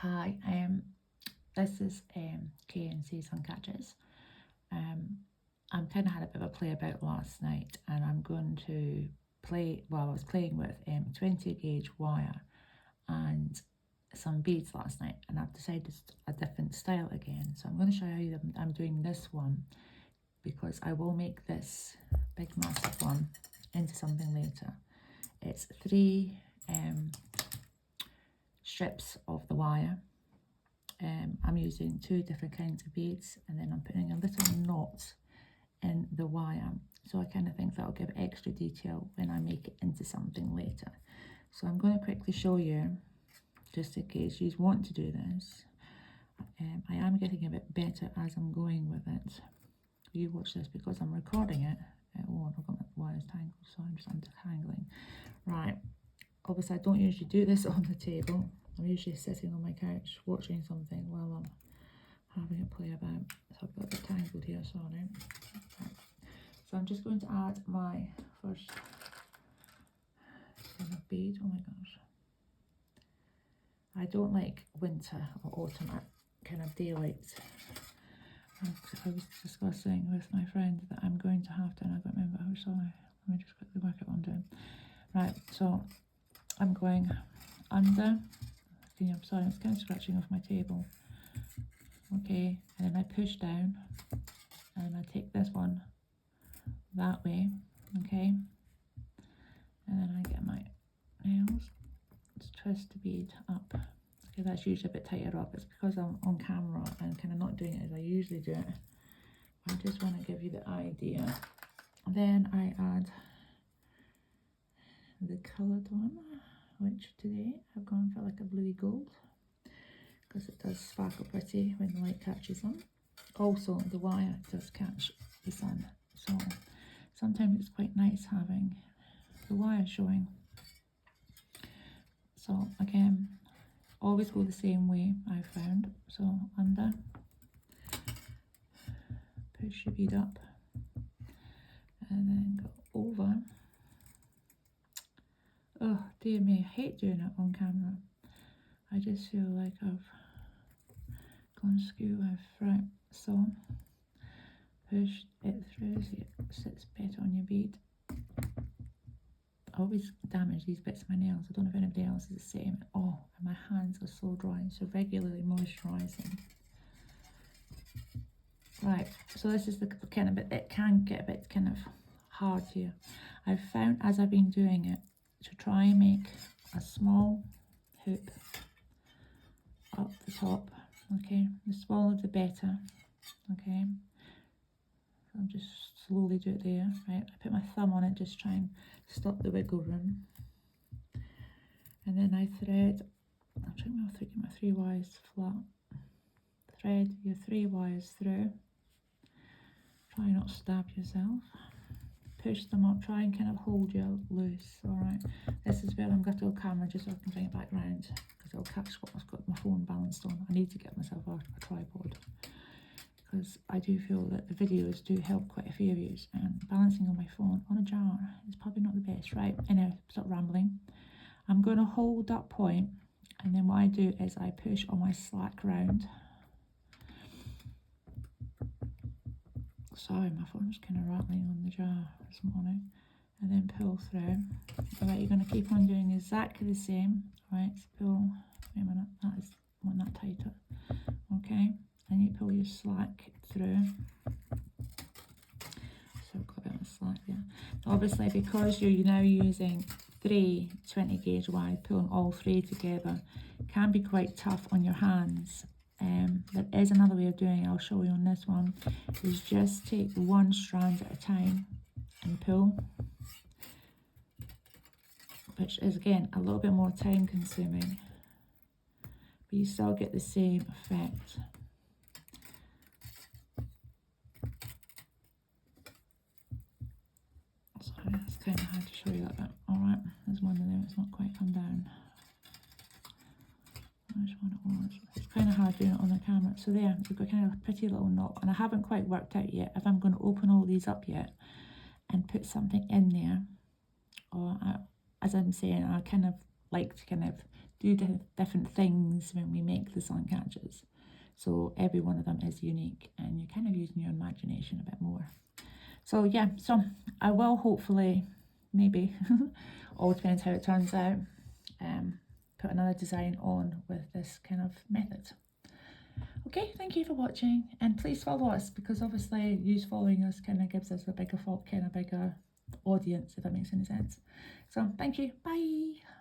Hi, this is KNC Suncatchers. I'm kind of had a bit of a play about last night, and I'm going to play, well, I was playing with 20 gauge wire and some beads last night, and I've decided a different style again. So I'm going to show you that I'm doing this one because I will make this big massive one into something later. It's 3 strips of the wire. I'm using 2 different kinds of beads, and then I'm putting a little knot in the wire, so I kind of think that'll give extra detail when I make it into something later. So I'm going to quickly show you, just in case you want to do this. I am getting a bit better as I'm going with it. You watch this because I'm recording it. Oh, I've got my wires tangled, so I'm just untangling. Right, obviously I don't usually do this on the table. I'm usually sitting on my couch watching something while I'm having a play about. So I've got a bit tangled here, sorry. Right. So I'm just going to add my first kind of bead. Oh my gosh. I don't like winter or autumn kind of daylight. I was discussing with my friend that I'm going to have to, and I don't remember how, sorry. Let me just quickly work out what I'm doing. Right, so I'm going under. I'm sorry, it's kind of scratching off my table. Okay, and then I push down, and I take this one that way, okay, and then I get my nails, just twist the bead up. Okay, that's usually a bit tighter up. It's because I'm on camera and kind of not doing it as I usually do it. I just want to give you the idea. Then I add the coloured one, which today I've gone for like a bluey gold, because it does sparkle pretty when the light catches them. Also, the wire does catch the sun, so sometimes it's quite nice having the wire showing. So again, always go the same way, I found. So under, push your bead up, and then go over. Oh dear me, I hate doing it on camera. I just feel like I've gone skew with. Right, so push it through so it sits better on your bead. I always damage these bits of my nails. I don't know if anybody else is the same. Oh, and my hands are so dry, so regularly moisturising. Right, so this is the kind of bit that can get a bit kind of hard here. I've found as I've been doing it to try and make a small hoop up the top. Okay, the smaller the better. Okay, so I'll just slowly do it there. Right, I put my thumb on it, just try and stop the wiggle room, and then I thread. I'm trying to get my 3 wires flat. Thread your 3 wires through. Try not to stab yourself. Push them up. Try and kind of hold you loose. All right. This is where I'm going to go camera just so I can bring it back round, because it'll catch what I've got my phone balanced on. I need to get myself out of a tripod, because I do feel that the videos do help quite a few of you, and balancing on my phone on a jar is probably not the best. Right, anyway, stop rambling. I'm going to hold that point, and then what I do is I push on my slack round. Sorry, my phone's kind of rattling on the jar this morning. And then pull through. Alright, you're going to keep on doing exactly the same. Alright, so pull. Wait a minute, that is one that tighter. Okay, and you pull your slack through. So I've got a bit of slack there. Obviously, because you're now using 3 20 gauge wire, pulling all 3 together can be quite tough on your hands. There is another way of doing it, I'll show you on this one, is just take 1 strand at a time and pull, which is again a little bit more time consuming, but you still get the same effect. Sorry, it's kind of hard to show you that bit. Alright, there's one in there, it's not quite come down. Which one it was. It's kind of hard doing it on the camera. So there, you've got kind of a pretty little knot, and I haven't quite worked out yet if I'm going to open all these up yet and put something in there, or as I'm saying, I kind of like to kind of do different things when we make the sun catchers. So every one of them is unique, and you're kind of using your imagination a bit more. So yeah, so I will hopefully, maybe, all depends how it turns out, put another design on with this kind of method. Okay, thank you for watching, and please follow us, because obviously you following us kind of gives us a bigger audience, if that makes any sense. So thank you, bye.